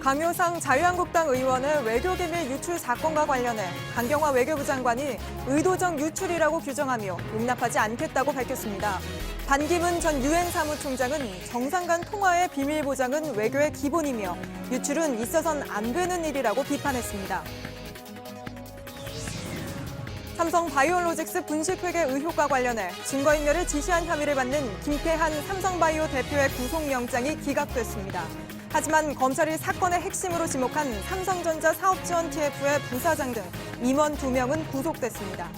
강효상 자유한국당 의원의 외교기밀 유출 사건과 관련해 강경화 외교부 장관이 의도적 유출이라고 규정하며 용납하지 않겠다고 밝혔습니다. 반기문 전 유엔 사무총장은 정상 간 통화의 비밀 보장은 외교의 기본이며 유출은 있어선 안 되는 일이라고 비판했습니다. 삼성 바이오로직스 분식회계 의혹과 관련해 증거인멸을 지시한 혐의를 받는 김태한 삼성바이오 대표의 구속영장이 기각됐습니다. 하지만 검찰이 사건의 핵심으로 지목한 삼성전자 사업지원 TF의 부사장 등 임원 2명은 구속됐습니다.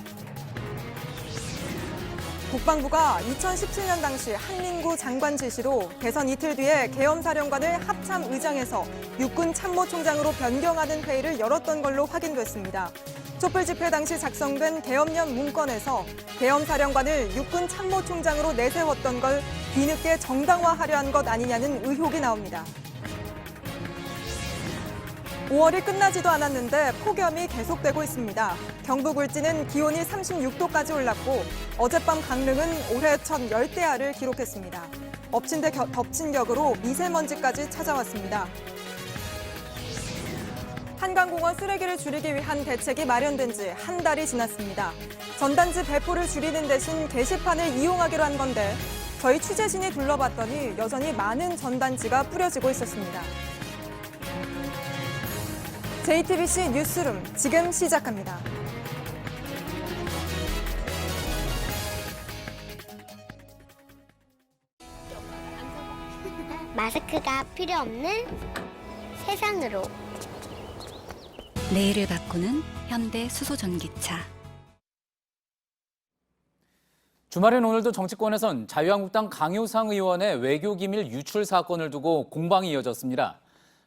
국방부가 2017년 당시 한민구 장관 지시로 대선 이틀 뒤에 계엄사령관을 합참의장에서 육군 참모총장으로 변경하는 회의를 열었던 걸로 확인됐습니다. 촛불 집회 당시 작성된 계엄령 문건에서 계엄사령관을 육군 참모총장으로 내세웠던 걸 뒤늦게 정당화하려 한 것 아니냐는 의혹이 나옵니다. 5월이 끝나지도 않았는데 폭염이 계속되고 있습니다. 경북 울진은 기온이 36도까지 올랐고 어젯밤 강릉은 올해 첫 열대야를 기록했습니다. 엎친 데 덮친 격으로 미세먼지까지 찾아왔습니다. 한강공원 쓰레기를 줄이기 위한 대책이 마련된 지 한 달이 지났습니다. 전단지 배포를 줄이는 대신 게시판을 이용하기로 한 건데 저희 취재진이 둘러봤더니 여전히 많은 전단지가 뿌려지고 있었습니다. JTBC 뉴스룸 지금 시작합니다. 마스크가 필요 없는 세상으로. 내일을 바꾸는 현대 수소전기차. 주말인 오늘도 정치권에선 자유한국당 강효상 의원의 외교기밀 유출 사건을 두고 공방이 이어졌습니다.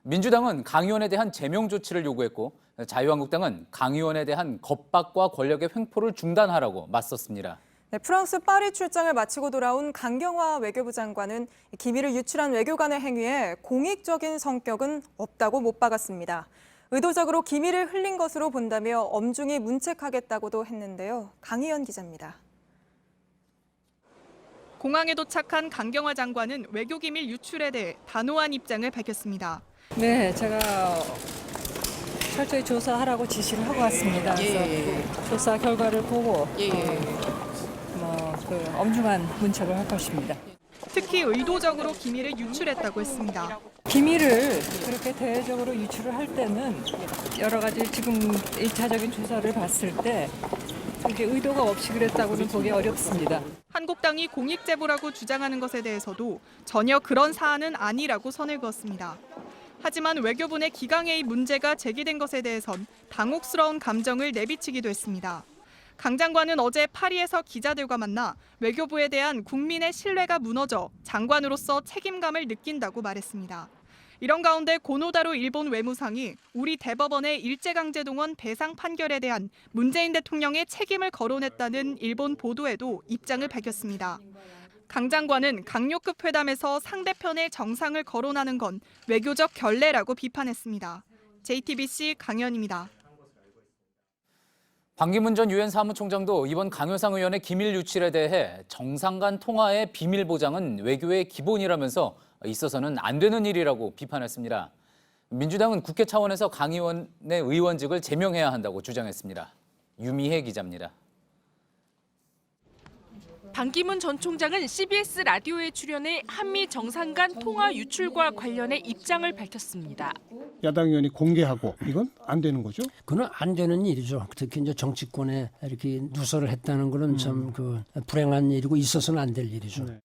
민주당은 강 의원에 대한 제명 조치를 요구했고 자유한국당은 강 의원에 대한 겁박과 권력의 횡포를 중단하라고 맞섰습니다. 네, 프랑스 파리 출장을 마치고 돌아온 강경화 외교부 장관은 기밀을 유출한 외교관의 행위에 공익적인 성격은 없다고 못 박았습니다. 의도적으로 기밀을 흘린 것으로 본다며 엄중히 문책하겠다고도 했는데요. 강희연 기자입니다. 공항에 도착한 강경화 장관은 외교기밀 유출에 대해 단호한 입장을 밝혔습니다. 네, 제가 철저히 조사하라고 지시를 하고 왔습니다. 그래서 조사 결과를 보고 엄중한 문책을 할 것입니다. 특히 의도적으로 기밀을 유출했다고 했습니다. 기밀을 그렇게 대외적으로 유출을 할 때는 여러 가지 지금 1차적인 조사를 봤을 때 그게 의도가 없이 그랬다고는 보기 어렵습니다. 한국당이 공익제보라고 주장하는 것에 대해서도 전혀 그런 사안은 아니라고 선을 그었습니다. 하지만 외교부 내 기강회의 문제가 제기된 것에 대해선 당혹스러운 감정을 내비치기도 했습니다. 강 장관은 어제 파리에서 기자들과 만나 외교부에 대한 국민의 신뢰가 무너져 장관으로서 책임감을 느낀다고 말했습니다. 이런 가운데 고노다로 일본 외무상이 우리 대법원의 일제강제동원 배상 판결에 대한 문재인 대통령의 책임을 거론했다는 일본 보도에도 입장을 밝혔습니다. 강 장관은 강요급 회담에서 상대편의 정상을 거론하는 건 외교적 결례라고 비판했습니다. JTBC 강연입니다. 반기문 전 유엔 사무총장도 이번 강효상 의원의 기밀 유출에 대해 정상 간 통화의 비밀 보장은 외교의 기본이라면서 있어서는 안 되는 일이라고 비판했습니다. 민주당은 국회 차원에서 강 의원의 의원직을 제명해야 한다고 주장했습니다. 유미혜 기자입니다. 반기문 전 총장은 CBS 라디오에 출연해 한미 정상 간 통화 유출과 관련해 입장을 밝혔습니다. 야당 의원이 공개하고 이건 안 되는 거죠? 그건 안 되는 일이죠. 특히 이제 정치권에 이렇게 누설을 했다는 거는 참 불행한 일이고 있어서는 안 될 일이죠. 네.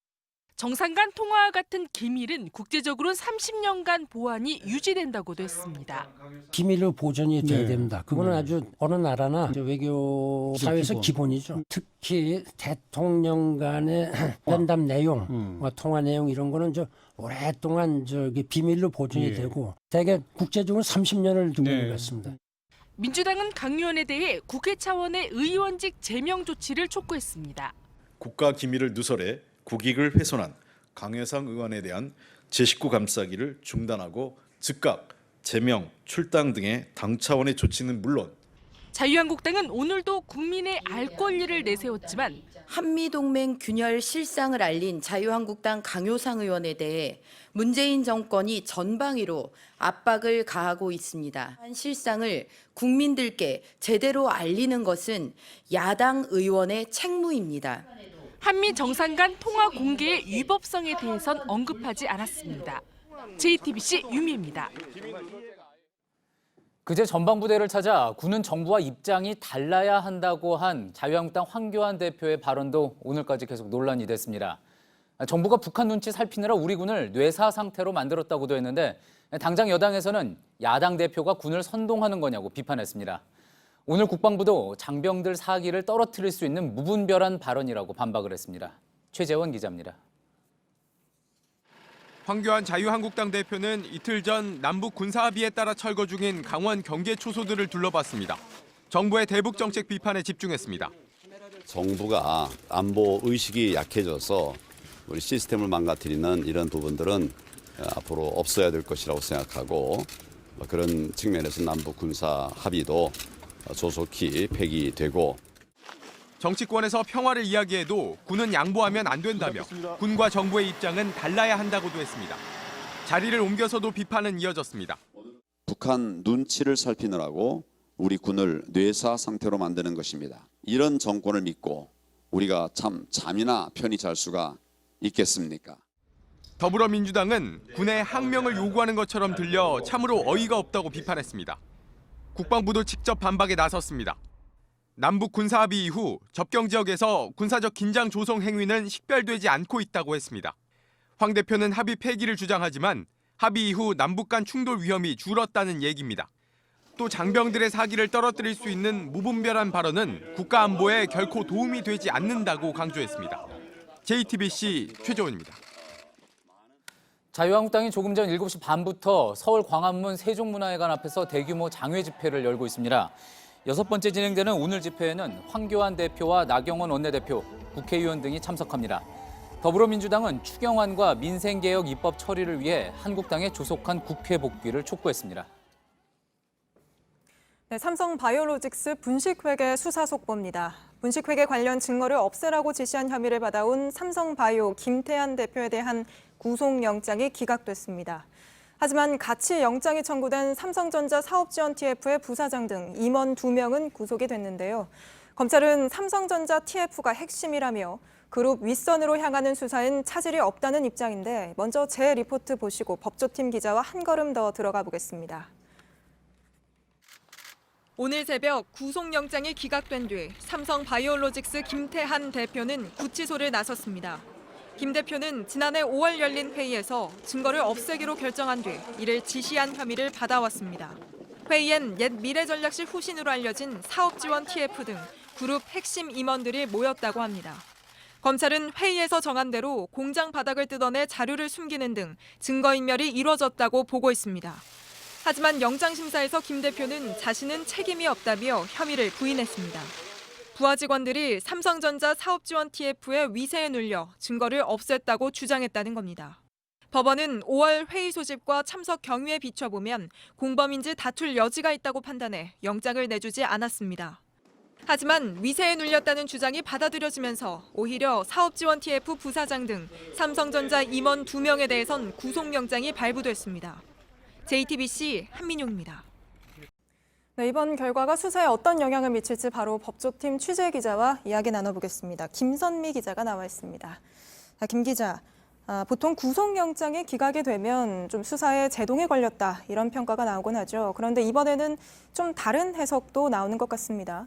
정상 간 통화와 같은 기밀은 국제적으로 30년간 보안이 유지된다고도 했습니다. 기밀로 보존이 돼야 네. 됩니다. 그거는 아주 어느 나라나 외교 사회에서 기본이죠. 특히 대통령 간의 면담 내용, 통화 내용 이런 거는 오랫동안 비밀로 보존이 되고 대개 국제적으로 30년을 두고 있는 것 같습니다. 민주당은 강 의원에 대해 국회 차원의 의원직 제명 조치를 촉구했습니다. 국가 기밀을 누설해 국익을 훼손한 강효상 의원에 대한 제19 감싸기를 중단하고 즉각 제명, 출당 등의 당 차원의 조치는 물론 자유한국당은 오늘도 국민의 알 권리를 내세웠지만 한미동맹 균열 실상을 알린 자유한국당 강효상 의원에 대해 문재인 정권이 전방위로 압박을 가하고 있습니다. 실상을 국민들께 제대로 알리는 것은 야당 의원의 책무입니다. 한미 정상 간 통화 공개의 위법성에 대해선 언급하지 않았습니다. JTBC 유미입니다. 그제 전방부대를 찾아 군은 정부와 입장이 달라야 한다고 한 자유한국당 황교안 대표의 발언도 오늘까지 계속 논란이 됐습니다. 정부가 북한 눈치 살피느라 우리 군을 뇌사 상태로 만들었다고도 했는데 당장 여당에서는 야당 대표가 군을 선동하는 거냐고 비판했습니다. 오늘 국방부도 장병들 사기를 떨어뜨릴 수 있는 무분별한 발언이라고 반박을 했습니다. 최재원 기자입니다. 황교안 자유한국당 대표는 이틀 전 남북 군사합의에 따라 철거 중인 강원 경계 초소들을 둘러봤습니다. 정부의 대북 정책 비판에 집중했습니다. 정부가 안보 의식이 약해져서 우리 시스템을 망가뜨리는 이런 부분들은 앞으로 없어야 될 것이라고 생각하고 그런 측면에서 남북 군사 합의도 조속히 폐기되고 정치권에서 평화를 이야기해도 군은 양보하면 안 된다며 군과 정부의 입장은 달라야 한다고도 했습니다. 자리를 옮겨서도 비판은 이어졌습니다. 북한 눈치를 살피느라고 우리 군을 뇌사 상태로 만드는 것입니다. 이런 정권을 믿고 우리가 참 잠이나 편히 잘 수가 있겠습니까? 더불어민주당은 군의 항명을 요구하는 것처럼 들려 참으로 어이가 없다고 비판했습니다. 국방부도 직접 반박에 나섰습니다. 남북 군사합의 이후 접경 지역에서 군사적 긴장 조성 행위는 식별되지 않고 있다고 했습니다. 황 대표는 합의 폐기를 주장하지만 합의 이후 남북 간 충돌 위험이 줄었다는 얘기입니다. 또 장병들의 사기를 떨어뜨릴 수 있는 무분별한 발언은 국가 안보에 결코 도움이 되지 않는다고 강조했습니다. JTBC 최재원입니다. 자유한국당이 조금 전 7시 반부터 서울 광화문 세종문화회관 앞에서 대규모 장외 집회를 열고 있습니다. 6번째 진행되는 오늘 집회에는 황교안 대표와 나경원 원내대표, 국회의원 등이 참석합니다. 더불어민주당은 추경안과 민생개혁 입법 처리를 위해 한국당에 조속한 국회 복귀를 촉구했습니다. 네, 삼성바이오로직스 분식회계 수사 속보입니다. 분식회계 관련 증거를 없애라고 지시한 혐의를 받아온 삼성바이오 김태한 대표에 대한 구속영장이 기각됐습니다. 하지만 같이 영장이 청구된 삼성전자 사업지원 TF의 부사장 등 임원 2명은 구속이 됐는데요. 검찰은 삼성전자 TF가 핵심이라며 그룹 윗선으로 향하는 수사엔 차질이 없다는 입장인데 먼저 제 리포트 보시고 법조팀 기자와 한 걸음 더 들어가 보겠습니다. 오늘 새벽 구속영장이 기각된 뒤 삼성바이오로직스 김태한 대표는 구치소를 나섰습니다. 김 대표는 지난해 5월 열린 회의에서 증거를 없애기로 결정한 뒤 이를 지시한 혐의를 받아왔습니다. 회의엔 옛 미래전략실 후신으로 알려진 사업지원 TF 등 그룹 핵심 임원들이 모였다고 합니다. 검찰은 회의에서 정한 대로 공장 바닥을 뜯어내 자료를 숨기는 등 증거인멸이 이뤄졌다고 보고 있습니다. 하지만 영장심사에서 김 대표는 자신은 책임이 없다며 혐의를 부인했습니다. 부하 직원들이 삼성전자 사업지원 TF의 위세에 눌려 증거를 없앴다고 주장했다는 겁니다. 법원은 5월 회의 소집과 참석 경위에 비춰보면 공범인지 다툴 여지가 있다고 판단해 영장을 내주지 않았습니다. 하지만 위세에 눌렸다는 주장이 받아들여지면서 오히려 사업지원 TF 부사장 등 삼성전자 임원 2명에 대해선 구속영장이 발부됐습니다. JTBC 한민용입니다. 네, 이번 결과가 수사에 어떤 영향을 미칠지 바로 법조팀 취재 기자와 이야기 나눠보겠습니다. 김선미 기자가 나와 있습니다. 김 기자, 보통 구속영장이 기각이 되면 좀 수사에 제동이 걸렸다 이런 평가가 나오곤 하죠. 그런데 이번에는 좀 다른 해석도 나오는 것 같습니다.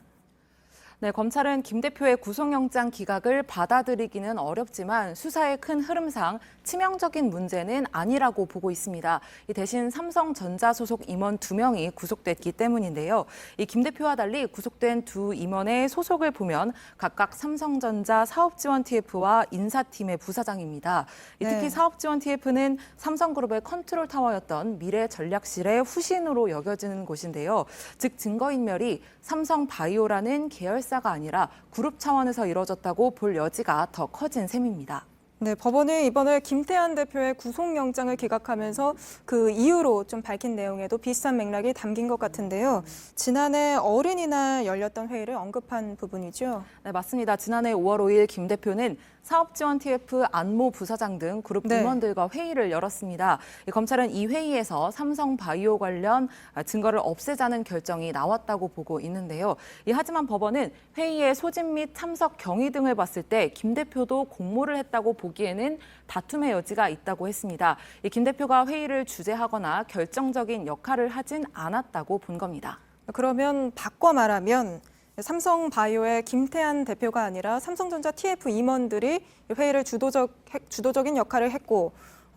네, 검찰은 김 대표의 구속영장 기각을 받아들이기는 어렵지만 수사의 큰 흐름상 치명적인 문제는 아니라고 보고 있습니다. 대신 삼성전자 소속 임원 2명이 구속됐기 때문인데요. 이 김 대표와 달리 구속된 두 임원의 소속을 보면 각각 삼성전자 사업지원 TF와 인사팀의 부사장입니다. 특히 사업지원 TF는 삼성그룹의 컨트롤 타워였던 미래전략실의 후신으로 여겨지는 곳인데요. 즉 증거인멸이 삼성바이오라는 계열사가 아니라 그룹 차원에서 이뤄졌다고 볼 여지가 더 커진 셈입니다. 네, 법원이 이번에 김태한 대표의 구속영장을 기각하면서 그 이유로 좀 밝힌 내용에도 비슷한 맥락이 담긴 것 같은데요. 지난해 어린이날 열렸던 회의를 언급한 부분이죠. 네, 맞습니다. 지난해 5월 5일 김 대표는 사업지원TF 안모 부사장 등 그룹 네. 임원들과 회의를 열었습니다. 검찰은 이 회의에서 삼성바이오 관련 증거를 없애자는 결정이 나왔다고 보고 있는데요. 하지만 법원은 회의의 소집 및 참석 경위 등을 봤을 때 김 대표도 공모를 했다고 보기에는 다툼의 여지가 있다고 했습니다. 김 대표가 회의를 주재하거나 결정적인 역할을 하진 않았다고 본 겁니다. 그러면 바꿔 말하면 삼성바이오의 김태한 대표가 아니라 삼성전자 TF 임원들이 회의를 주도적인 역할을 했고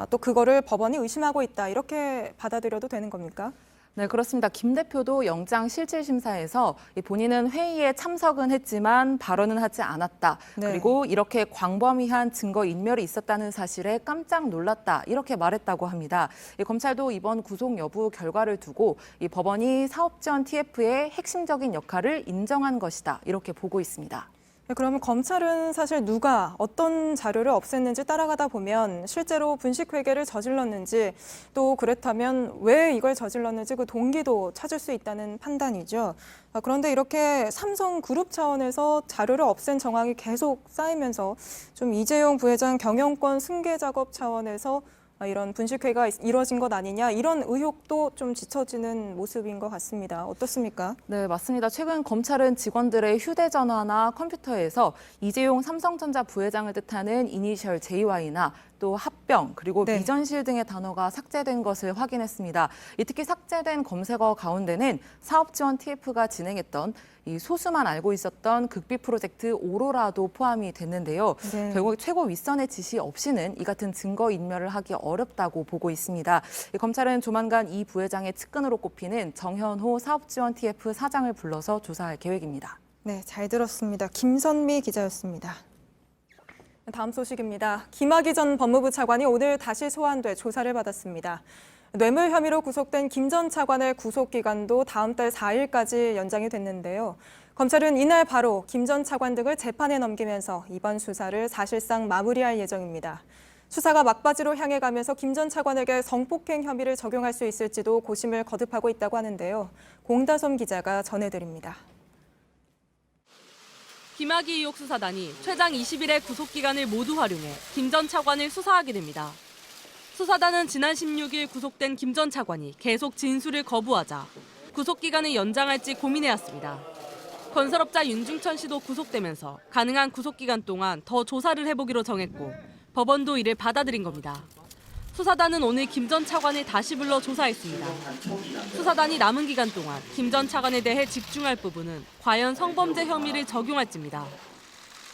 또 그거를 법원이 의심하고 있다 이렇게 받아들여도 되는 겁니까? 네, 그렇습니다. 김 대표도 영장 실질심사에서 본인은 회의에 참석은 했지만 발언은 하지 않았다. 네. 그리고 이렇게 광범위한 증거 인멸이 있었다는 사실에 깜짝 놀랐다. 이렇게 말했다고 합니다. 검찰도 이번 구속 여부 결과를 두고 법원이 사업지원 TF의 핵심적인 역할을 인정한 것이다. 이렇게 보고 있습니다. 그러면 검찰은 사실 누가 어떤 자료를 없앴는지 따라가다 보면 실제로 분식회계를 저질렀는지 또 그렇다면 왜 이걸 저질렀는지 그 동기도 찾을 수 있다는 판단이죠. 그런데 이렇게 삼성그룹 차원에서 자료를 없앤 정황이 계속 쌓이면서 좀 이재용 부회장 경영권 승계 작업 차원에서 이런 분식회가 이뤄진 것 아니냐 이런 의혹도 좀 짙어지는 모습인 것 같습니다. 어떻습니까? 네, 맞습니다. 최근 검찰은 직원들의 휴대전화나 컴퓨터에서 이재용 삼성전자 부회장을 뜻하는 이니셜 JY나 또 합병 그리고 네. 미전실 등의 단어가 삭제된 것을 확인했습니다. 특히 삭제된 검색어 가운데는 사업지원 TF가 진행했던 이 소수만 알고 있었던 극비 프로젝트 오로라도 포함이 됐는데요. 네. 결국 최고 윗선의 지시 없이는 이 같은 증거 인멸을 하기 어렵다고 보고 있습니다. 검찰은 조만간 이 부회장의 측근으로 꼽히는 정현호 사업지원 TF 사장을 불러서 조사할 계획입니다. 네, 잘 들었습니다. 김선미 기자였습니다. 다음 소식입니다. 김학의 전 법무부 차관이 오늘 다시 소환돼 조사를 받았습니다. 뇌물 혐의로 구속된 김 전 차관의 구속 기간도 다음 달 4일까지 연장이 됐는데요. 검찰은 이날 바로 김 전 차관 등을 재판에 넘기면서 이번 수사를 사실상 마무리할 예정입니다. 수사가 막바지로 향해 가면서 김 전 차관에게 성폭행 혐의를 적용할 수 있을지도 고심을 거듭하고 있다고 하는데요. 공다솜 기자가 전해드립니다. 김학의 의혹 수사단이 최장 20일의 구속기간을 모두 활용해 김 전 차관을 수사하게 됩니다. 수사단은 지난 16일 구속된 김 전 차관이 계속 진술을 거부하자 구속기간을 연장할지 고민해왔습니다. 건설업자 윤중천 씨도 구속되면서 가능한 구속기간 동안 더 조사를 해보기로 정했고 법원도 이를 받아들인 겁니다. 수사단은 오늘 김 전 차관을 다시 불러 조사했습니다. 수사단이 남은 기간 동안 김 전 차관에 대해 집중할 부분은 과연 성범죄 혐의를 적용할지입니다.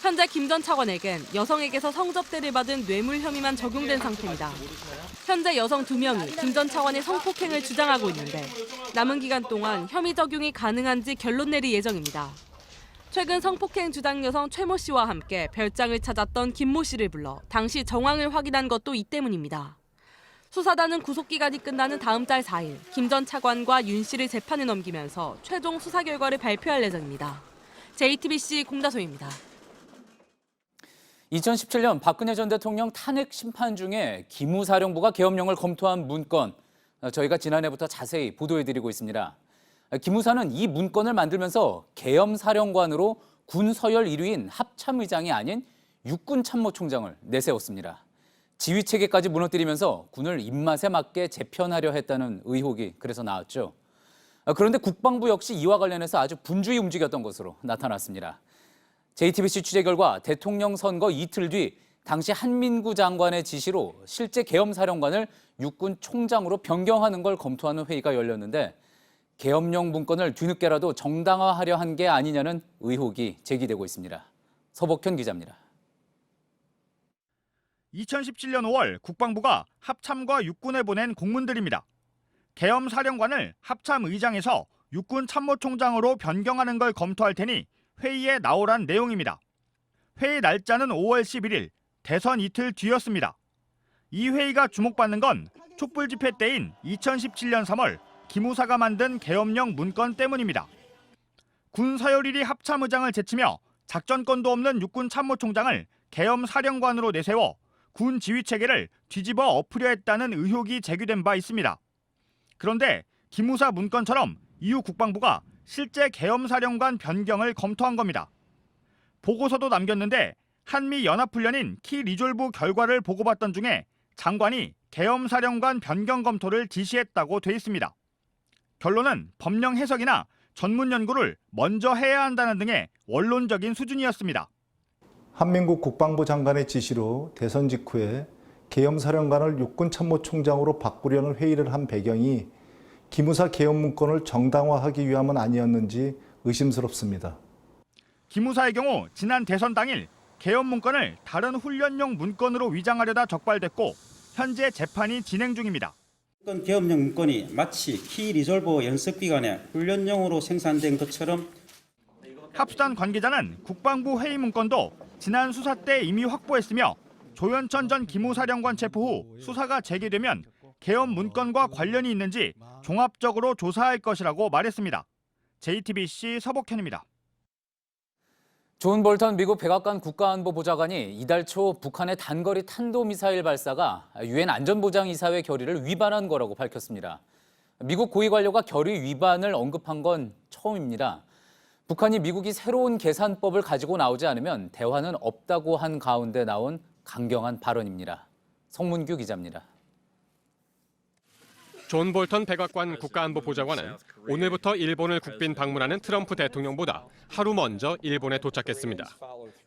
현재 김 전 차관에겐 여성에게서 성접대를 받은 뇌물 혐의만 적용된 상태입니다. 현재 여성 2명이 김 전 차관의 성폭행을 주장하고 있는데 남은 기간 동안 혐의 적용이 가능한지 결론 내릴 예정입니다. 최근 성폭행 주장 여성 최 모 씨와 함께 별장을 찾았던 김 모 씨를 불러 당시 정황을 확인한 것도 이 때문입니다. 수사단은 구속기간이 끝나는 다음 달 4일 김 전 차관과 윤 씨를 재판에 넘기면서 최종 수사 결과를 발표할 예정입니다. JTBC 공다솜입니다. 2017년 박근혜 전 대통령 탄핵 심판 중에 기무사령부가 계엄령을 검토한 문건, 저희가 지난해부터 자세히 보도해드리고 있습니다. 기무사는 이 문건을 만들면서 계엄사령관으로 군 서열 1위인 합참의장이 아닌 육군참모총장을 내세웠습니다. 지휘체계까지 무너뜨리면서 군을 입맛에 맞게 재편하려 했다는 의혹이 그래서 나왔죠. 그런데 국방부 역시 이와 관련해서 아주 분주히 움직였던 것으로 나타났습니다. JTBC 취재 결과 대통령 선거 이틀 뒤 당시 한민구 장관의 지시로 실제 계엄사령관을 육군 총장으로 변경하는 걸 검토하는 회의가 열렸는데 계엄령 문건을 뒤늦게라도 정당화하려 한 게 아니냐는 의혹이 제기되고 있습니다. 서복현 기자입니다. 2017년 5월 국방부가 합참과 육군에 보낸 공문들입니다. 계엄사령관을 합참의장에서 육군참모총장으로 변경하는 걸 검토할 테니 회의에 나오란 내용입니다. 회의 날짜는 5월 11일, 대선 이틀 뒤였습니다. 이 회의가 주목받는 건 촛불집회 때인 2017년 3월 기무사가 만든 계엄령 문건 때문입니다. 군 서열 1위 합참의장을 제치며 작전권도 없는 육군참모총장을 계엄사령관으로 내세워 군 지휘 체계를 뒤집어 엎으려 했다는 의혹이 제기된 바 있습니다. 그런데 기무사 문건처럼 이후 국방부가 실제 계엄사령관 변경을 검토한 겁니다. 보고서도 남겼는데 한미 연합훈련인 키 리졸브 결과를 보고받던 중에 장관이 계엄사령관 변경 검토를 지시했다고 돼 있습니다. 결론은 법령 해석이나 전문 연구를 먼저 해야 한다는 등의 원론적인 수준이었습니다. 한민국 국방부 장관의 지시로 대선 직후에 계엄사령관을 육군참모총장으로 바꾸려는 회의를 한 배경이 기무사 계엄 문건을 정당화하기 위함은 아니었는지 의심스럽습니다. 기무사의 경우 지난 대선 당일 계엄 문건을 다른 훈련용 문건으로 위장하려다 적발됐고 현재 재판이 진행 중입니다. 계엄령 문건이 마치 키 리졸버 연습 기간에 훈련용으로 생산된 것처럼 합수단 관계자는 국방부 회의 문건도 지난 수사 때 이미 확보했으며 조현천 전 기무사령관 체포 후 수사가 재개되면 계엄 문건과 관련이 있는지 종합적으로 조사할 것이라고 말했습니다. JTBC 서복현입니다. 존 볼턴 미국 백악관 국가안보보좌관이 이달 초 북한의 단거리 탄도미사일 발사가 유엔 안전보장이사회 결의를 위반한 거라고 밝혔습니다. 미국 고위 관료가 결의 위반을 언급한 건 처음입니다. 북한이 미국이 새로운 계산법을 가지고 나오지 않으면 대화는 없다고 한 가운데 나온 강경한 발언입니다. 성문규 기자입니다. 존 볼턴 백악관 국가안보보좌관은 오늘부터 일본을 국빈 방문하는 트럼프 대통령보다 하루 먼저 일본에 도착했습니다.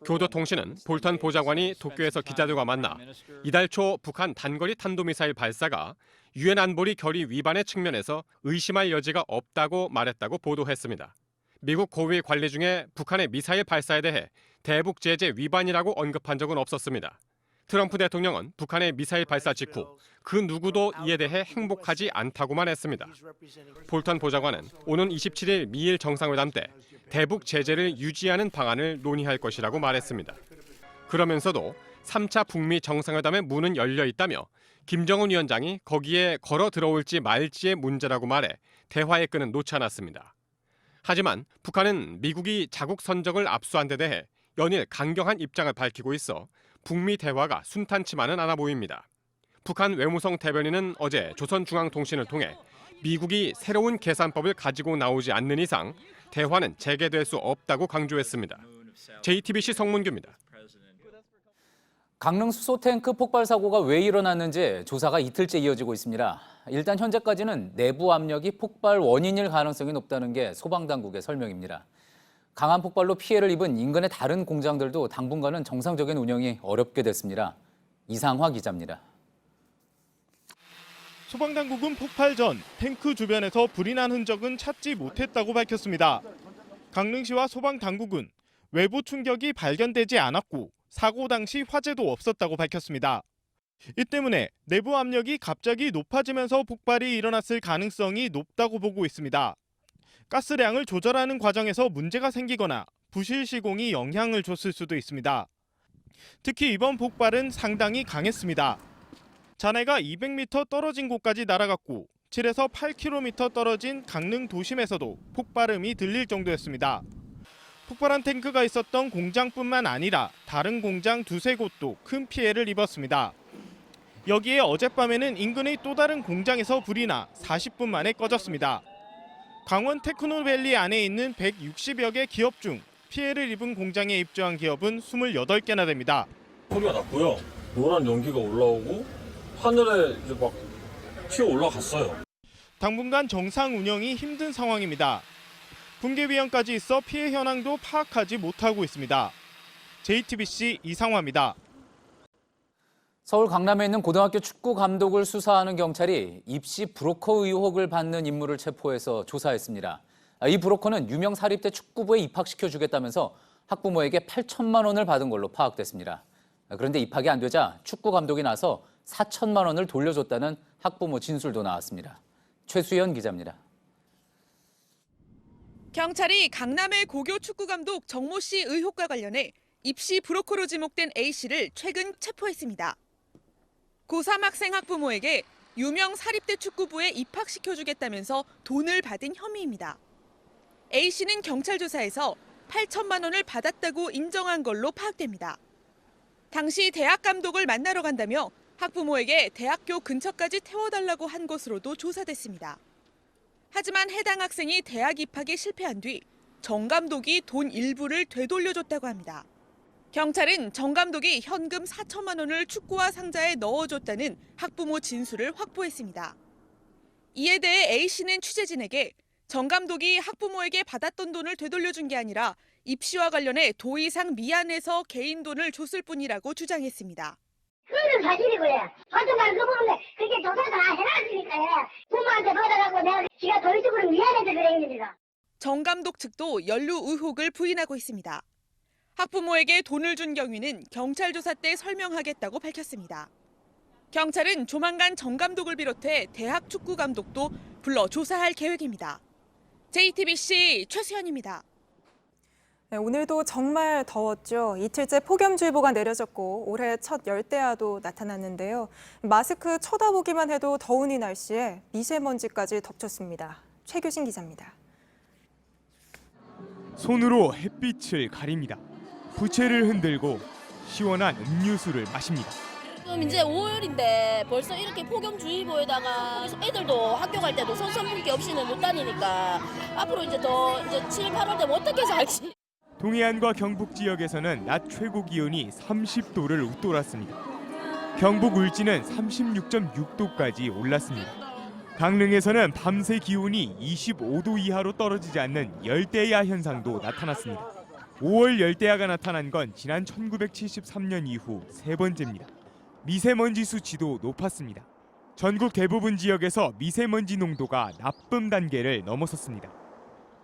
교도통신은 볼턴 보좌관이 도쿄에서 기자들과 만나 이달 초 북한 단거리 탄도미사일 발사가 유엔 안보리 결의 위반의 측면에서 의심할 여지가 없다고 말했다고 보도했습니다. 미국 고위 관리 중에 북한의 미사일 발사에 대해 대북 제재 위반이라고 언급한 적은 없었습니다. 트럼프 대통령은 북한의 미사일 발사 직후 그 누구도 이에 대해 행복하지 않다고만 했습니다. 볼턴 보좌관은 오는 27일 미일 정상회담 때 대북 제재를 유지하는 방안을 논의할 것이라고 말했습니다. 그러면서도 3차 북미 정상회담의 문은 열려 있다며 김정은 위원장이 거기에 걸어 들어올지 말지의 문제라고 말해 대화의 끈은 놓지 않았습니다. 하지만 북한은 미국이 자국 선적을 압수한 데 대해 연일 강경한 입장을 밝히고 있어 북미 대화가 순탄치만은 않아 보입니다. 북한 외무성 대변인은 어제 조선중앙통신을 통해 미국이 새로운 계산법을 가지고 나오지 않는 이상 대화는 재개될 수 없다고 강조했습니다. JTBC 성문규입니다. 강릉 수소탱크 폭발 사고가 왜 일어났는지 조사가 이틀째 이어지고 있습니다. 일단 현재까지는 내부 압력이 폭발 원인일 가능성이 높다는 게 소방당국의 설명입니다. 강한 폭발로 피해를 입은 인근의 다른 공장들도 당분간은 정상적인 운영이 어렵게 됐습니다. 이상화 기자입니다. 소방당국은 폭발 전 탱크 주변에서 불이 난 흔적은 찾지 못했다고 밝혔습니다. 강릉시와 소방당국은 외부 충격이 발견되지 않았고 사고 당시 화재도 없었다고 밝혔습니다. 이 때문에 내부 압력이 갑자기 높아지면서 폭발이 일어났을 가능성이 높다고 보고 있습니다. 가스량을 조절하는 과정에서 문제가 생기거나 부실 시공이 영향을 줬을 수도 있습니다. 특히 이번 폭발은 상당히 강했습니다. 잔해가 200m 떨어진 곳까지 날아갔고 7에서 8km 떨어진 강릉 도심에서도 폭발음이 들릴 정도였습니다. 폭발한 탱크가 있었던 공장뿐만 아니라 다른 공장 두세 곳도 큰 피해를 입었습니다. 여기에 어젯밤에는 인근의 또 다른 공장에서 불이 나 40분 만에 꺼졌습니다. 강원 테크노밸리 안에 있는 160여 개 기업 중 피해를 입은 공장에 입주한 기업은 28개나 됩니다. 소리가 났고요. 노란 연기가 올라오고 하늘에 이제 막 튀어 올라갔어요. 당분간 정상 운영이 힘든 상황입니다. 붕괴 위험까지 있어 피해 현황도 파악하지 못하고 있습니다. JTBC 이상화입니다. 서울 강남에 있는 고등학교 축구 감독을 수사하는 경찰이 입시 브로커 의혹을 받는 인물을 체포해서 조사했습니다. 이 브로커는 유명 사립대 축구부에 입학시켜주겠다면서 학부모에게 8천만 원을 받은 걸로 파악됐습니다. 그런데 입학이 안 되자 축구 감독이 나서 4천만 원을 돌려줬다는 학부모 진술도 나왔습니다. 최수연 기자입니다. 경찰이 강남의 고교 축구 감독 정모 씨 의혹과 관련해 입시 브로커로 지목된 A 씨를 최근 체포했습니다. 고3 학생 학부모에게 유명 사립대 축구부에 입학시켜주겠다면서 돈을 받은 혐의입니다. A 씨는 경찰 조사에서 8천만 원을 받았다고 인정한 걸로 파악됩니다. 당시 대학 감독을 만나러 간다며 학부모에게 대학교 근처까지 태워달라고 한 것으로도 조사됐습니다. 하지만 해당 학생이 대학 입학에 실패한 뒤 정 감독이 돈 일부를 되돌려줬다고 합니다. 경찰은 정 감독이 현금 4천만 원을 축구화 상자에 넣어줬다는 학부모 진술을 확보했습니다. 이에 대해 A씨는 취재진에게 정 감독이 학부모에게 받았던 돈을 되돌려준 게 아니라 입시와 관련해 도의상 미안해서 개인 돈을 줬을 뿐이라고 주장했습니다. 그거는 사실이고요. 하여튼간 그 부분에 그렇게 조사도 다 해놨으니까요. 부모한테 받아가고 내가 지가 도의적으로 미안해서 그런 겁니다. 정 감독 측도 연루 의혹을 부인하고 있습니다. 학부모에게 돈을 준 경위는 경찰 조사 때 설명하겠다고 밝혔습니다. 경찰은 조만간 정 감독을 비롯해 대학 축구 감독도 불러 조사할 계획입니다. JTBC 최수연입니다. 네, 오늘도 정말 더웠죠. 이틀째 폭염주의보가 내려졌고 올해 첫 열대야도 나타났는데요. 마스크 쳐다보기만 해도 더운 이 날씨에 미세먼지까지 덮쳤습니다. 최규신 기자입니다. 손으로 햇빛을 가립니다. 부채를 흔들고 시원한 음료수를 마십니다. 지금 이제 5월인데 벌써 이렇게 폭염주의보에다가 애들도 학교 갈 때도 손 선풍기 없이는 못 다니니까 앞으로 이제 7, 8월 되면 어떻게 살지? 동해안과 경북 지역에서는 낮 최고 기온이 30도를 웃돌았습니다. 경북 울진은 36.6도까지 올랐습니다. 강릉에서는 밤새 기온이 25도 이하로 떨어지지 않는 열대야 현상도 나타났습니다. 5월 열대야가 나타난 건 지난 1973년 이후 세 번째입니다. 미세먼지 수치도 높았습니다. 전국 대부분 지역에서 미세먼지 농도가 나쁨 단계를 넘어섰습니다.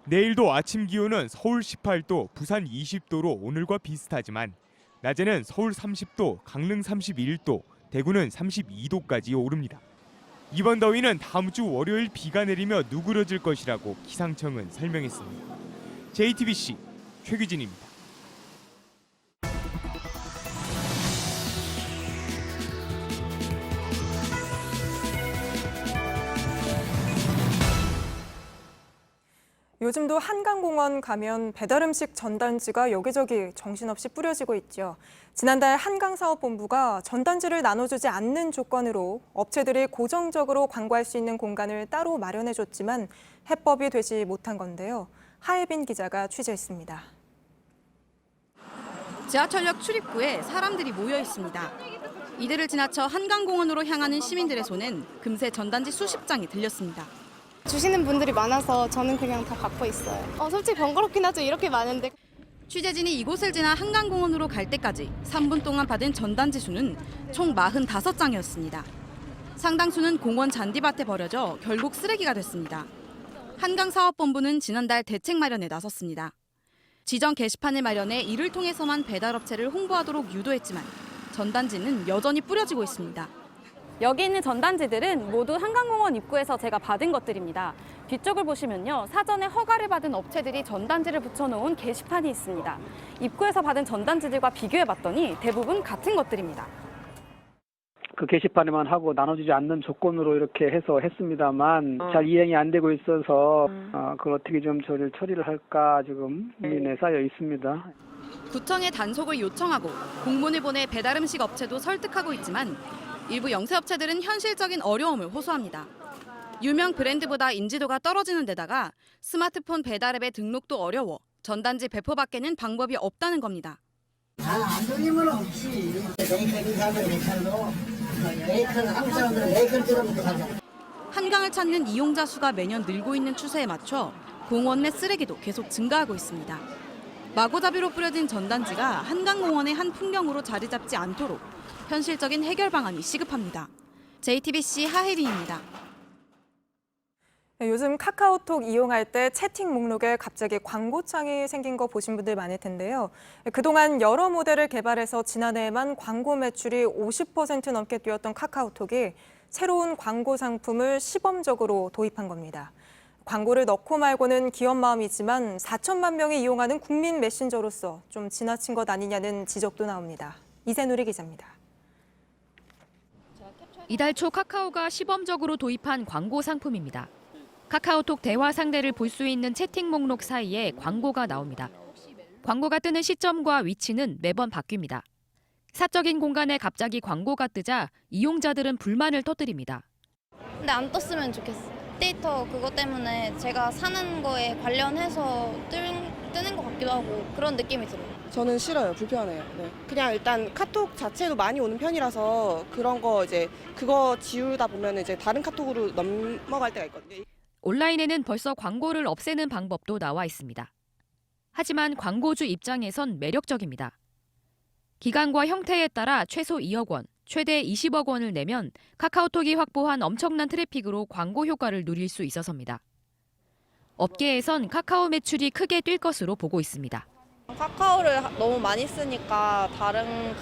내일도 아침 기온은 서울 18도, 부산 20도로 오늘과 비슷하지만 낮에는 서울 30도, 강릉 31도, 대구는 32도까지 오릅니다. 이번 더위는 다음 주 월요일 비가 내리며 누그러질 것이라고 기상청은 설명했습니다. JTBC 최규진입니다. 요즘도 한강공원 가면 배달음식 전단지가 여기저기 정신없이 뿌려지고 있죠. 지난달 한강사업본부가 전단지를 나눠주지 않는 조건으로 업체들이 고정적으로 광고할 수 있는 공간을 따로 마련해줬지만 해법이 되지 못한 건데요. 하예빈 기자가 취재했습니다. 지하철역 출입구에 사람들이 모여 있습니다. 이들을 지나쳐 한강공원으로 향하는 시민들의 손엔 금세 전단지 수십 장이 들렸습니다. 주시는 분들이 많아서 저는 그냥 다 받고 있어요. 솔직히 번거롭긴 하죠. 이렇게 많은데. 취재진이 이곳을 지나 한강공원으로 갈 때까지 3분 동안 받은 전단지 수는 총 45장이었습니다. 상당수는 공원 잔디밭에 버려져 결국 쓰레기가 됐습니다. 한강사업본부는 지난달 대책 마련에 나섰습니다. 지정 게시판을 마련해 이를 통해서만 배달업체를 홍보하도록 유도했지만 전단지는 여전히 뿌려지고 있습니다. 여기 있는 전단지들은 모두 한강공원 입구에서 제가 받은 것들입니다. 뒤쪽을 보시면요. 사전에 허가를 받은 업체들이 전단지를 붙여놓은 게시판이 있습니다. 입구에서 받은 전단지들과 비교해봤더니 대부분 같은 것들입니다. 그 게시판에만 하고 나눠주지 않는 조건으로 이렇게 해서 했습니다만 잘 이행이 안 되고 있어서 그걸 어떻게 좀 처리를 할까 지금 고민에 쌓여 있습니다. 구청에 단속을 요청하고 공문을 보내 배달음식 업체도 설득하고 있지만 일부 영세업체들은 현실적인 어려움을 호소합니다. 유명 브랜드보다 인지도가 떨어지는 데다가 스마트폰 배달 앱의 등록도 어려워 전단지 배포밖에는 방법이 없다는 겁니다. 안 돌리면 없지. 메이커 사람들은 괜찮아도 메이커는 한국 사람들은 메이커를 뜯어먹고 살잖아. 한강을 찾는 이용자 수가 매년 늘고 있는 추세에 맞춰 공원 내 쓰레기도 계속 증가하고 있습니다. 마구잡이로 뿌려진 전단지가 한강공원의 한 풍경으로 자리 잡지 않도록 현실적인 해결 방안이 시급합니다. JTBC 하혜빈입니다. 요즘 카카오톡 이용할 때 채팅 목록에 갑자기 광고창이 생긴 거 보신 분들 많을 텐데요. 그동안 여러 모델을 개발해서 지난해에만 광고 매출이 50% 넘게 뛰었던 카카오톡이 새로운 광고 상품을 시범적으로 도입한 겁니다. 광고를 넣고 말고는 기업 마음이지만 4천만 명이 이용하는 국민 메신저로서 좀 지나친 것 아니냐는 지적도 나옵니다. 이세누리 기자입니다. 이달 초 카카오가 시범적으로 도입한 광고 상품입니다. 카카오톡 대화 상대를 볼 수 있는 채팅 목록 사이에 광고가 나옵니다. 광고가 뜨는 시점과 위치는 매번 바뀝니다. 사적인 공간에 갑자기 광고가 뜨자 이용자들은 불만을 터뜨립니다. 근데 안 떴으면 좋겠어요. 데이터 그것 때문에 제가 사는 거에 관련해서 뜨는 것 같기도 하고 그런 느낌이 들어요. 저는 싫어요. 불편해요. 네. 그냥 일단 카톡 자체도 많이 오는 편이라서 그런 거 이제 그거 지우다 보면 이제 다른 카톡으로 넘어갈 때가 있거든요. 온라인에는 벌써 광고를 없애는 방법도 나와 있습니다. 하지만 광고주 입장에선 매력적입니다. 기간과 형태에 따라 최소 2억 원, 최대 20억 원을 내면 카카오톡이 확보한 엄청난 트래픽으로 광고 효과를 누릴 수 있어서입니다. 업계에선 카카오 매출이 크게 뛸 것으로 보고 있습니다. 카카오를 너무 많이 쓰니까 다른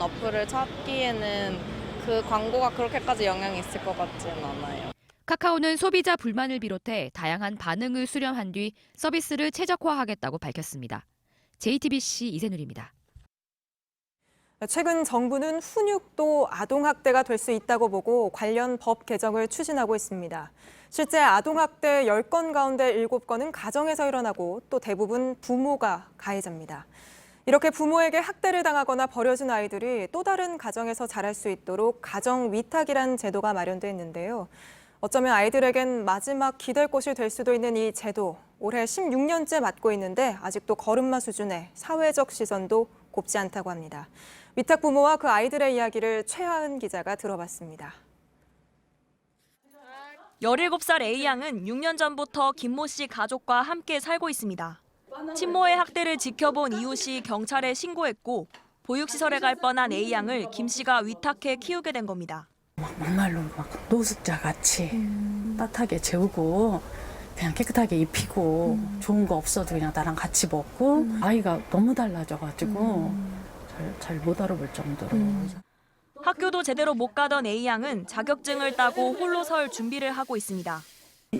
어플을 찾기에는 그 광고가 그렇게까지 영향이 있을 것 같지는 않아요. 카카오는 소비자 불만을 비롯해 다양한 반응을 수렴한 뒤 서비스를 최적화하겠다고 밝혔습니다. JTBC 이세누리입니다. 최근 정부는 훈육도 아동학대가 될 수 있다고 보고 관련 법 개정을 추진하고 있습니다. 실제 아동학대 10건 가운데 7건은 가정에서 일어나고 또 대부분 부모가 가해자입니다. 이렇게 부모에게 학대를 당하거나 버려진 아이들이 또 다른 가정에서 자랄 수 있도록 가정위탁이란 제도가 마련돼 있는데요. 어쩌면 아이들에겐 마지막 기댈 곳이 될 수도 있는 이 제도, 올해 16년째 맡고 있는데 아직도 걸음마 수준의 사회적 시선도 곱지 않다고 합니다. 위탁 부모와 그 아이들의 이야기를 최하은 기자가 들어봤습니다. 17살 A양은 6년 전부터 김모 씨 가족과 함께 살고 있습니다. 친모의 학대를 지켜본 이웃이 경찰에 신고했고 보육시설에 갈 뻔한 A양을 김 씨가 위탁해 키우게 된 겁니다. 막말로 노숙자 같이 따뜻하게 재우고 그냥 깨끗하게 입히고 좋은 거 없어도 그냥 나랑 같이 먹고 아이가 너무 달라져가지고 잘 못 알아볼 정도로. 학교도 제대로 못 가던 A양은 자격증을 따고 홀로 설 준비를 하고 있습니다.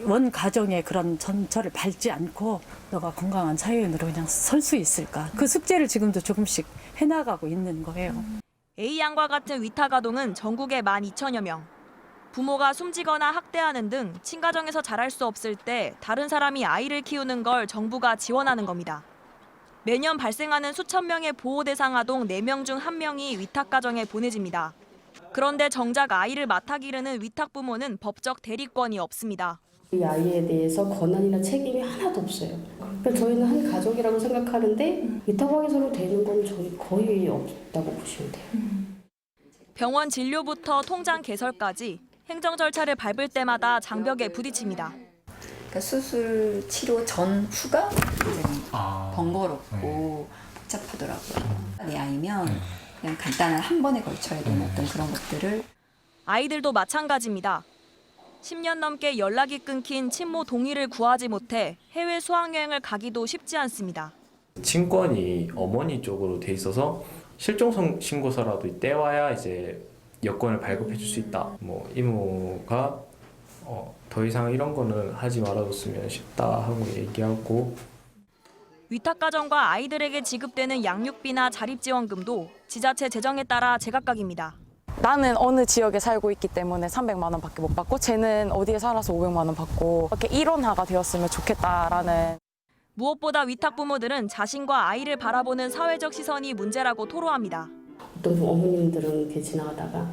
원 가정의 그런 전철을 밟지 않고 너가 건강한 사회인으로 그냥 설 수 있을까? 그 숙제를 지금도 조금씩 해나가고 있는 거예요. A양과 같은 위탁아동은 전국에 12,000여 명. 부모가 숨지거나 학대하는 등 친가정에서 자랄 수 없을 때 다른 사람이 아이를 키우는 걸 정부가 지원하는 겁니다. 매년 발생하는 수천 명의 보호 대상 아동 4명 중 1명이 위탁가정에 보내집니다. 그런데 정작 아이를 맡아 기르는 위탁 부모는 법적 대리권이 없습니다. 이 아이에 대해서 권한이나 책임이 하나도 없어요. 그러니까 저희는 한 가족이라고 생각하는데 위탁관계서로 되는 건 저희 거의 없다고 보시면 돼요. 병원 진료부터 통장 개설까지 행정 절차를 밟을 때마다 장벽에 부딪힙니다. 그러니까 수술 치료 전후가 번거롭고 복잡하더라고요. 내 아이면 그냥 간단한 한 번에 걸쳐야 되는 어떤 그런 것들을. 아이들도 마찬가지입니다. 10년 넘게 연락이 끊긴 친모 동의를 구하지 못해 해외 수학여행을 가기도 쉽지 않습니다. 친권이 어머니 쪽으로 돼 있어서 실종 신고서라도 떼와야 이제 여권을 발급해 줄 수 있다. 뭐 이모가 더 이상 이런 거는 하지 말아줬으면 싶다 하고 얘기하고. 위탁가정과 아이들에게 지급되는 양육비나 자립지원금도 지자체 재정에 따라 제각각입니다. 나는 어느 지역에 살고 있기 때문에 300만 원밖에 못 받고 쟤는 어디에 살아서 500만 원 받고 이렇게 일원화가 되었으면 좋겠다라는. 무엇보다 위탁 부모들은 자신과 아이를 바라보는 사회적 시선이 문제라고 토로합니다. 어떤 어머님들은 이렇게 지나가다가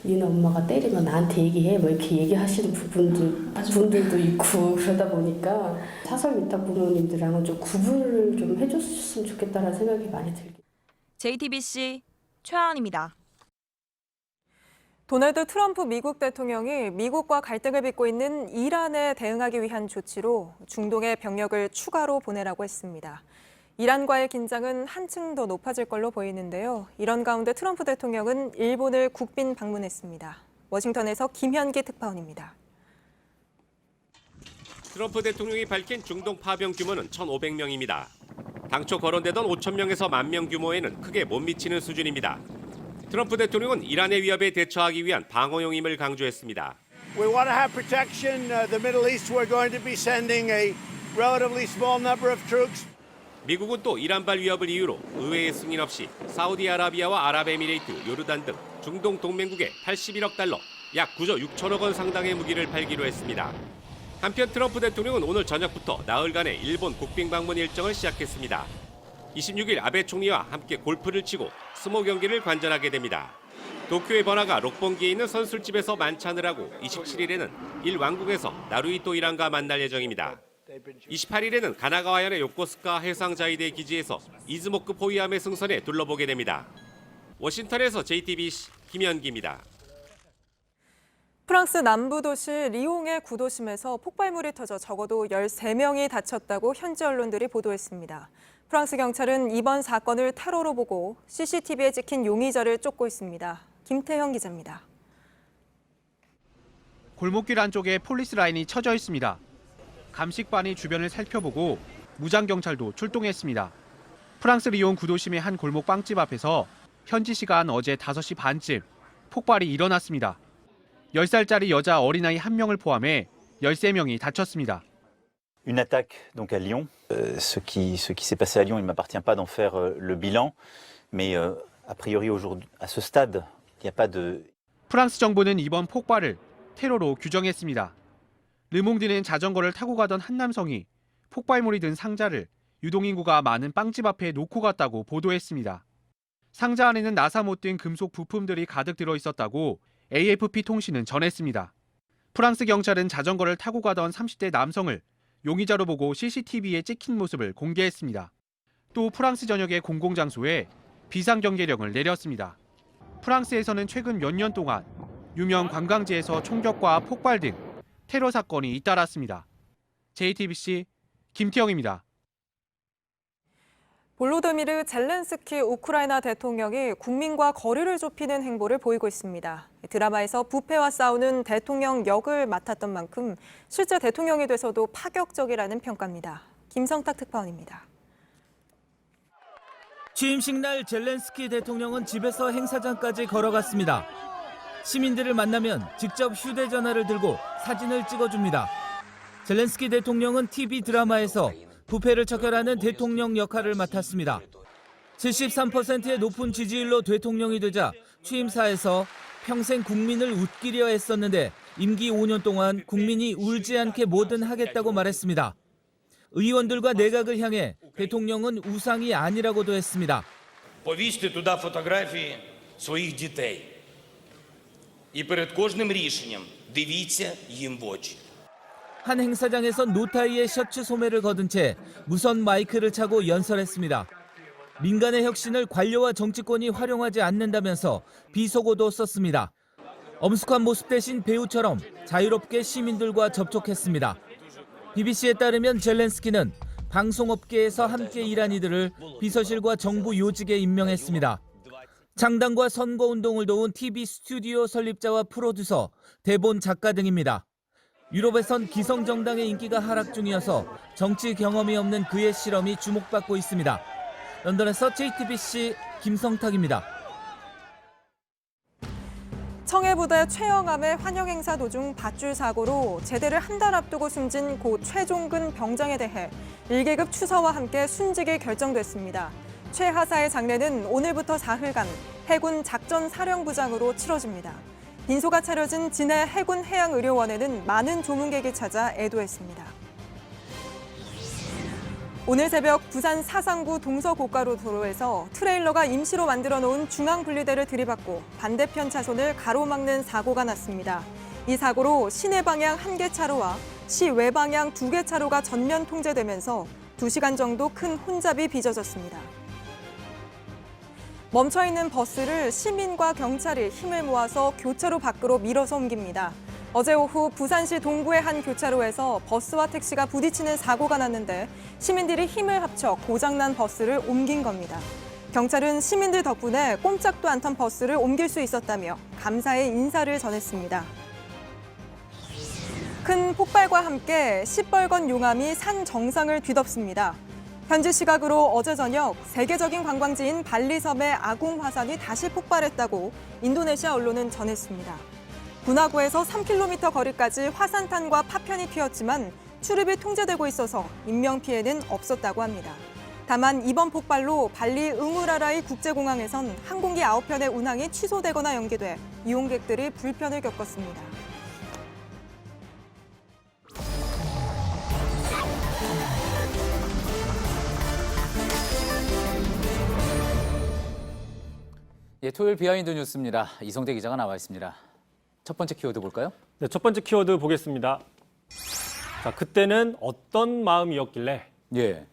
니네 엄마가 때리면 나한테 얘기해 뭐 이렇게 얘기하시는 분들도 있고 그러다 보니까 사설 위탁 부모님들랑은 좀 구분을 좀 해줬으면 좋겠다는 생각이 많이 들게. JTBC 최하은입니다. 도널드 트럼프 미국 대통령이 미국과 갈등을 빚고 있는 이란에 대응하기 위한 조치로 중동에 병력을 추가로 보내라고 했습니다. 이란과의 긴장은 한층 더 높아질 걸로 보이는데요. 이런 가운데 트럼프 대통령은 일본을 국빈 방문했습니다. 워싱턴에서 김현기 특파원입니다. 트럼프 대통령이 밝힌 중동 파병 규모는 1,500명입니다. 당초 거론되던 5,000명에서 10,000명 규모에는 크게 못 미치는 수준입니다. 트럼프 대통령은 이란의 위협에 대처하기 위한 방어용임을 강조했습니다. We want to have protection. The Middle East, we're going to be sending a relatively small number of troops. 미국은 또 이란발 위협을 이유로 의회의 승인 없이 사우디아라비아와 아랍에미레이트, 요르단 등 중동 동맹국에 81억 달러, 약 9조 6천억 원 상당의 무기를 팔기로 했습니다. 한편 트럼프 대통령은 오늘 저녁부터 나흘간의 일본 국빈 방문 일정을 시작했습니다. 26일 아베 총리와 함께 골프를 치고 스모 경기를 관전하게 됩니다. 도쿄의 번화가 록봉기에 있는 선술집에서 만찬을 하고 27일에는 일왕국에서 나루히토 일왕과 만날 예정입니다. 28일에는 가나가와현의 요코스카 해상자위대 기지에서 이즈모급 호위함의 승선에 둘러보게 됩니다. 워싱턴에서 JTBC 김현기입니다. 프랑스 남부 도시 리옹의 구도심에서 폭발물이 터져 적어도 13명이 다쳤다고 현지 언론들이 보도했습니다. 프랑스 경찰은 이번 사건을 테러로 보고 CCTV에 찍힌 용의자를 쫓고 있습니다. 김태형 기자입니다. 골목길 안쪽에 폴리스 라인이 쳐져 있습니다. 감식반이 주변을 살펴보고 무장경찰도 출동했습니다. 프랑스 리옹 구도심의 한 골목 빵집 앞에서 현지 시간 어제 5시 반쯤 폭발이 일어났습니다. 10살짜리 여자 어린아이 1명을 포함해 13명이 다쳤습니다. Une attaque donc à Lyon. Ce qui s'est passé à Lyon, il ne m'appartient pas d'en faire le bilan, mais a priori aujourd'hui, à ce stade, il n'y a pas de. 프랑스 정부는 이번 폭발을 테러로 규정했습니다. 르몽드는 자전거를 타고 가던 한 남성이 폭발물이 든 상자를 유동인구가 많은 빵집 앞에 놓고 갔다고 보도했습니다. 상자 안에는 나사 못 든 금속 부품들이 가득 들어 있었다고 AFP 통신은 전했습니다. 프랑스 경찰은 자전거를 타고 가던 30대 남성을 용의자로 보고 CCTV에 찍힌 모습을 공개했습니다. 또 프랑스 전역의 공공장소에 비상경계령을 내렸습니다. 프랑스에서는 최근 몇 년 동안 유명 관광지에서 총격과 폭발 등 테러 사건이 잇따랐습니다. JTBC 김태형입니다. 볼로드미르 젤렌스키 우크라이나 대통령이 국민과 거리를 좁히는 행보를 보이고 있습니다. 드라마에서 부패와 싸우는 대통령 역을 맡았던 만큼 실제 대통령이 돼서도 파격적이라는 평가입니다. 김성탁 특파원입니다. 취임식 날 젤렌스키 대통령은 집에서 행사장까지 걸어갔습니다. 시민들을 만나면 직접 휴대전화를 들고 사진을 찍어줍니다. 젤렌스키 대통령은 TV 드라마에서 부패를 척결하는 대통령 역할을 맡았습니다. 73%의 높은 지지율로 대통령이 되자 취임사에서 평생 국민을 웃기려 했었는데 임기 5년 동안 국민이 울지 않게 뭐든 하겠다고 말했습니다. 의원들과 내각을 향해 대통령은 우상이 아니라고도 했습니다. Повісьте туди фотографії своїх дітей. І перед кожним рішенням дивіться їм в очі. 한 행사장에선 노타이의 셔츠 소매를 거둔 채 무선 마이크를 차고 연설했습니다. 민간의 혁신을 관료와 정치권이 활용하지 않는다면서 비속어도 썼습니다. 엄숙한 모습 대신 배우처럼 자유롭게 시민들과 접촉했습니다. BBC에 따르면 젤렌스키는 방송업계에서 함께 일한 이들을 비서실과 정부 요직에 임명했습니다. 창당과 선거운동을 도운 TV 스튜디오 설립자와 프로듀서, 대본 작가 등입니다. 유럽에선 기성정당의 인기가 하락 중이어서 정치 경험이 없는 그의 실험이 주목받고 있습니다. 런던에서 JTBC 김성탁입니다. 청해부대 최영암의 환영 행사 도중 밧줄 사고로 제대를 한 달 앞두고 숨진 고 최종근 병장에 대해 1계급 추서와 함께 순직이 결정됐습니다. 최 하사의 장례는 오늘부터 사흘간 해군 작전사령부장으로 치러집니다. 빈소가 차려진 진해 해군 해양의료원에는 많은 조문객이 찾아 애도했습니다. 오늘 새벽 부산 사상구 동서고가로 도로에서 트레일러가 임시로 만들어 놓은 중앙분리대를 들이받고 반대편 차선을 가로막는 사고가 났습니다. 이 사고로 시내 방향 1개 차로와 시외 방향 2개 차로가 전면 통제되면서 2시간 정도 큰 혼잡이 빚어졌습니다. 멈춰있는 버스를 시민과 경찰이 힘을 모아서 교차로 밖으로 밀어서 옮깁니다. 어제 오후 부산시 동구의 한 교차로에서 버스와 택시가 부딪히는 사고가 났는데 시민들이 힘을 합쳐 고장난 버스를 옮긴 겁니다. 경찰은 시민들 덕분에 꼼짝도 않던 버스를 옮길 수 있었다며 감사의 인사를 전했습니다. 큰 폭발과 함께 시뻘건 용암이 산 정상을 뒤덮습니다. 현지 시각으로 어제 저녁 세계적인 관광지인 발리섬의 아궁 화산이 다시 폭발했다고 인도네시아 언론은 전했습니다. 분화구에서 3km 거리까지 화산탄과 파편이 튀었지만 출입이 통제되고 있어서 인명피해는 없었다고 합니다. 다만 이번 폭발로 발리 응우라라이 국제공항에선 항공기 9편의 운항이 취소되거나 연기돼 이용객들이 불편을 겪었습니다. 예, 토요일 비하인드 뉴스입니다. 이성대 기자가 나와 있습니다. 첫 번째 키워드 볼까요? 네, 첫 번째 키워드 보겠습니다. 자, 그때는 어떤 마음이었길래? 예,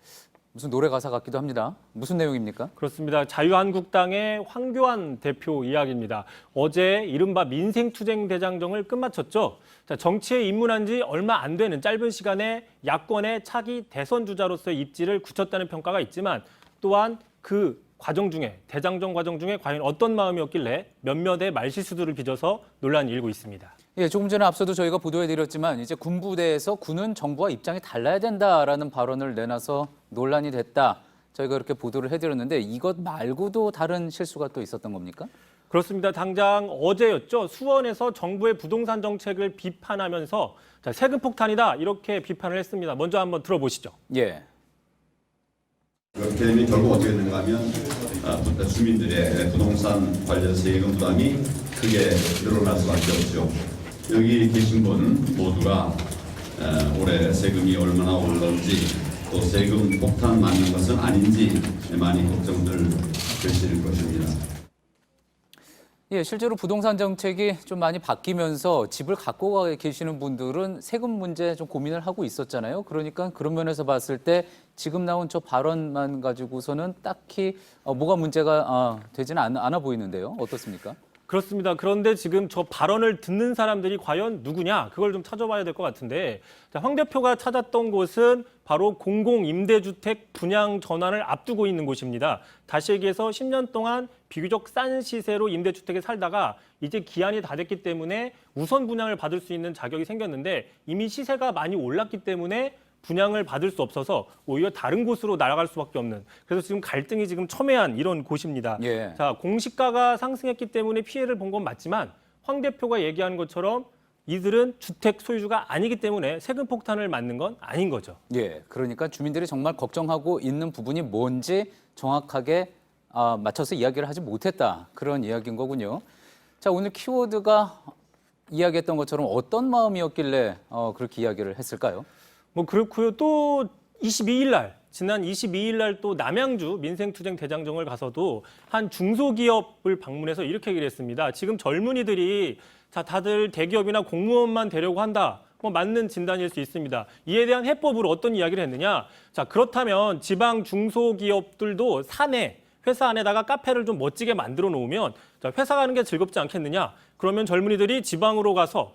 무슨 노래 가사 같기도 합니다. 무슨 내용입니까? 그렇습니다. 자유한국당의 황교안 대표 이야기입니다. 어제 이른바 민생투쟁 대장정을 끝마쳤죠. 자, 정치에 입문한 지 얼마 안 되는 짧은 시간에 야권의 차기 대선 주자로서의 입지를 굳혔다는 평가가 있지만 또한 그 과정 중에 대장정 과정 중에 과연 어떤 마음이었길래 몇몇의 말실수들을 빚어서 논란이 일고 있습니다. 예, 조금 전에 앞서도 저희가 보도해드렸지만 이제 군부대에서 군은 정부와 입장이 달라야 된다라는 발언을 내놔서 논란이 됐다. 저희가 그렇게 보도를 해드렸는데 이것 말고도 다른 실수가 또 있었던 겁니까? 그렇습니다. 당장 어제였죠. 수원에서 정부의 부동산 정책을 비판하면서 자, 세금 폭탄이다 이렇게 비판을 했습니다. 먼저 한번 들어보시죠. 예. 그렇게 되면 결국 어떻게 되는가 하면 주민들의 부동산 관련 세금 부담이 크게 늘어날 수밖에 없죠. 여기 계신 분 모두가 올해 세금이 얼마나 오르는지 또 세금 폭탄 맞는 것은 아닌지 많이 걱정들 되실 것입니다. 예, 실제로 부동산 정책이 좀 많이 바뀌면서 집을 갖고 계시는 분들은 세금 문제 좀 고민을 하고 있었잖아요. 그러니까 그런 면에서 봤을 때 지금 나온 저 발언만 가지고서는 딱히 뭐가 문제가 되지는 않아 보이는데요. 어떻습니까? 그렇습니다. 그런데 지금 저 발언을 듣는 사람들이 과연 누구냐? 그걸 좀 찾아봐야 될 것 같은데 자, 황 대표가 찾았던 곳은 바로 공공임대주택 분양 전환을 앞두고 있는 곳입니다. 다시 얘기해서 10년 동안 비교적 싼 시세로 임대주택에 살다가 이제 기한이 다 됐기 때문에 우선 분양을 받을 수 있는 자격이 생겼는데 이미 시세가 많이 올랐기 때문에 분양을 받을 수 없어서 오히려 다른 곳으로 날아갈 수밖에 없는 그래서 지금 갈등이 지금 첨예한 이런 곳입니다. 예. 자, 공시가가 상승했기 때문에 피해를 본 건 맞지만 황 대표가 얘기하는 것처럼 이들은 주택 소유주가 아니기 때문에 세금 폭탄을 맞는 건 아닌 거죠. 예, 그러니까 주민들이 정말 걱정하고 있는 부분이 뭔지 정확하게 맞춰서 이야기를 하지 못했다. 그런 이야기인 거군요. 자, 오늘 키워드가 이야기했던 것처럼 어떤 마음이었길래 그렇게 이야기를 했을까요? 뭐 그렇고요. 또 22일 날 지난 22일 날 또 남양주 민생투쟁 대장정을 가서도 한 중소기업을 방문해서 이렇게 얘기를 했습니다. 지금 젊은이들이 자 다들 대기업이나 공무원만 되려고 한다. 뭐 맞는 진단일 수 있습니다. 이에 대한 해법으로 어떤 이야기를 했느냐? 자 그렇다면 지방 중소기업들도 사내 회사 안에다가 카페를 좀 멋지게 만들어 놓으면 자, 회사 가는 게 즐겁지 않겠느냐? 그러면 젊은이들이 지방으로 가서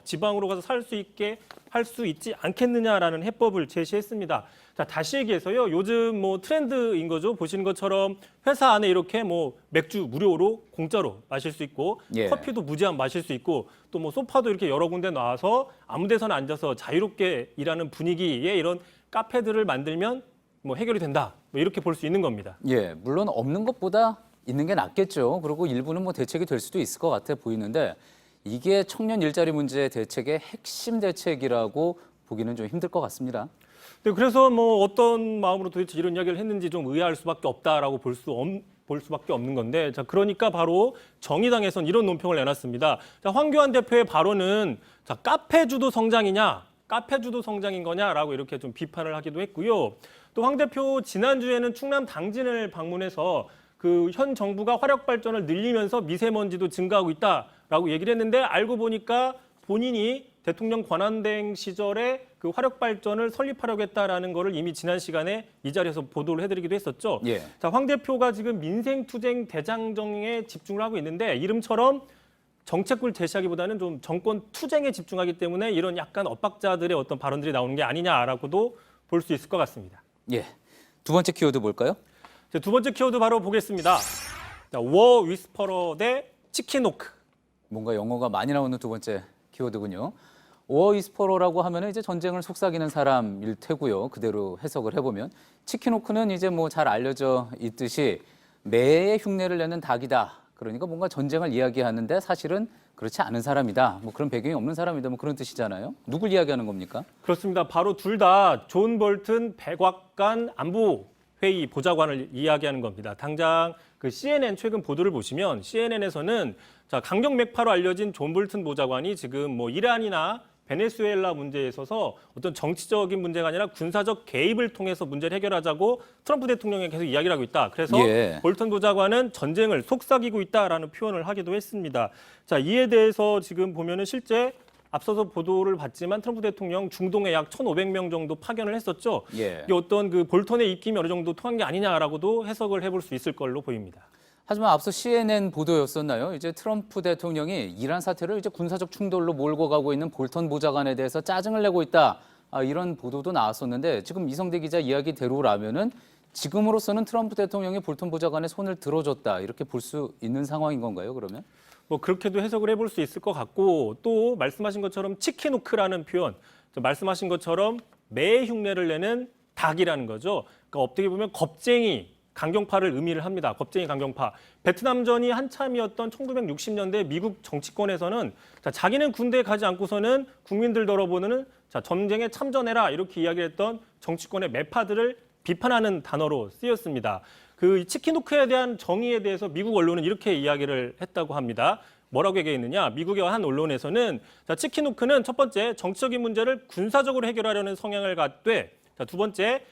살 수 있게 할 수 있지 않겠느냐라는 해법을 제시했습니다. 자, 다시 얘기해서요. 요즘 뭐 트렌드인 거죠. 보시는 것처럼 회사 안에 이렇게 뭐 맥주 무료로 공짜로 마실 수 있고 예. 커피도 무제한 마실 수 있고 또 뭐 소파도 이렇게 여러 군데 놔서 아무 데서나 앉아서 자유롭게 일하는 분위기의 이런 카페들을 만들면 뭐 해결이 된다. 뭐 이렇게 볼 수 있는 겁니다. 예, 물론 없는 것보다 있는 게 낫겠죠. 그리고 일부는 뭐 대책이 될 수도 있을 것 같아 보이는데 이게 청년 일자리 문제 대책의 핵심 대책이라고 보기는 좀 힘들 것 같습니다. 네, 그래서 뭐 어떤 마음으로 도대체 이런 이야기를 했는지 좀 의아할 수밖에 없다라고 볼 수밖에 없는 건데, 자 그러니까 바로 정의당에선 이런 논평을 내놨습니다. 자, 황교안 대표의 발언은 자 카페주도 성장이냐, 카페주도 성장인 거냐라고 이렇게 좀 비판을 하기도 했고요. 또 황 대표 지난주에는 충남 당진을 방문해서 그 현 정부가 화력 발전을 늘리면서 미세먼지도 증가하고 있다라고 얘기를 했는데 알고 보니까 본인이 대통령 권한대행 시절에 그 화력 발전을 설립하려고 했다라는 거를 이미 지난 시간에 이 자리에서 보도를 해드리기도 했었죠. 예. 자, 황 대표가 지금 민생투쟁 대장정에 집중을 하고 있는데 이름처럼 정책을 제시하기보다는 좀 정권 투쟁에 집중하기 때문에 이런 약간 엇박자들의 어떤 발언들이 나오는 게 아니냐라고도 볼 수 있을 것 같습니다. 예, 두 번째 키워드 볼까요? 자, 두 번째 키워드 바로 보겠습니다. 자, 워 위스퍼러 대 치킨호크. 뭔가 영어가 많이 나오는 두 번째 키워드군요. 워 위스퍼러라고 하면 이제 전쟁을 속삭이는 사람일 테고요. 그대로 해석을 해보면 치킨호크는 이제 뭐 잘 알려져 있듯이 매의 흉내를 내는 닭이다. 그러니까 뭔가 전쟁을 이야기하는데 사실은 그렇지 않은 사람이다. 뭐 그런 배경이 없는 사람이다. 뭐 그런 뜻이잖아요. 누굴 이야기하는 겁니까? 그렇습니다. 바로 둘 다 존 볼튼 백악관 안보회의 보좌관을 이야기하는 겁니다. 당장 그 CNN 최근 보도를 보시면 CNN에서는 자, 강경 맥파로 알려진 존 볼튼 보좌관이 지금 뭐 이란이나 베네수엘라 문제에 있어서 어떤 정치적인 문제가 아니라 군사적 개입을 통해서 문제를 해결하자고 트럼프 대통령이 계속 이야기를 하고 있다. 그래서 볼턴 보좌관은 전쟁을 속삭이고 있다라는 표현을 하기도 했습니다. 자, 이에 대해서 지금 보면은 실제 앞서서 보도를 봤지만 트럼프 대통령 중동에 약 1,500명 정도 파견을 했었죠. 이게 어떤 그 볼턴의 입김이 어느 정도 통한 게 아니냐라고도 해석을 해볼 수 있을 걸로 보입니다. 하지만 앞서 CNN 보도였었나요? 이제 트럼프 대통령이 이란 사태를 이제 군사적 충돌로 몰고 가고 있는 볼턴 보좌관에 대해서 짜증을 내고 있다. 이런 보도도 나왔었는데 지금 이성대 기자 이야기대로라면은 지금으로서는 트럼프 대통령이 볼턴 보좌관의 손을 들어줬다. 이렇게 볼 수 있는 상황인 건가요, 그러면? 뭐 그렇게도 해석을 해볼 수 있을 것 같고 또 말씀하신 것처럼 치킨호크라는 표현, 말씀하신 것처럼 매의 흉내를 내는 닭이라는 거죠. 그러니까 어떻게 보면 겁쟁이 강경파를 의미를 합니다. 겁쟁이 강경파. 베트남전이 한참이었던 1960년대 미국 정치권에서는 자기는 군대에 가지 않고서는 국민들 돌아보는 전쟁에 참전해라 이렇게 이야기했던 정치권의 매파들을 비판하는 단어로 쓰였습니다. 그 치킨호크에 대한 정의에 대해서 미국 언론은 이렇게 이야기를 했다고 합니다. 뭐라고 얘기했느냐? 미국의 한 언론에서는 치킨호크는 첫 번째 정치적인 문제를 군사적으로 해결하려는 성향을 갖되 두 번째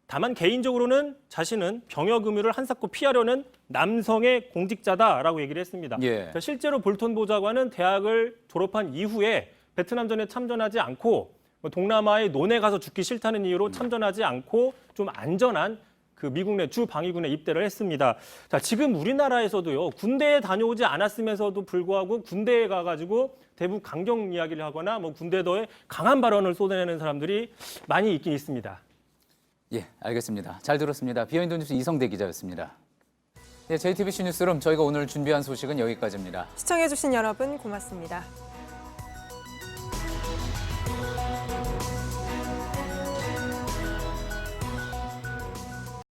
다만 개인적으로는 자신은 병역 의무를 한사코 피하려는 남성의 공직자다라고 얘기를 했습니다. 실제로 볼턴 보좌관은 대학을 졸업한 이후에 베트남전에 참전하지 않고 동남아의 논에 가서 죽기 싫다는 이유로 참전하지 않고 좀 안전한 그 미국 내 주 방위군에 입대를 했습니다. 자, 지금 우리나라에서도요, 군대에 다녀오지 않았음에서도 불구하고 군대에 가가지고 대북 강경 이야기를 하거나 뭐 군대도에 강한 발언을 쏟아내는 사람들이 많이 있긴 있습니다. 예, 알겠습니다. 잘 들었습니다. 비하인드 뉴스 이성대 기자였습니다. 네, JTBC 뉴스룸 저희가 오늘 준비한 소식은 여기까지입니다. 시청해주신 여러분 고맙습니다.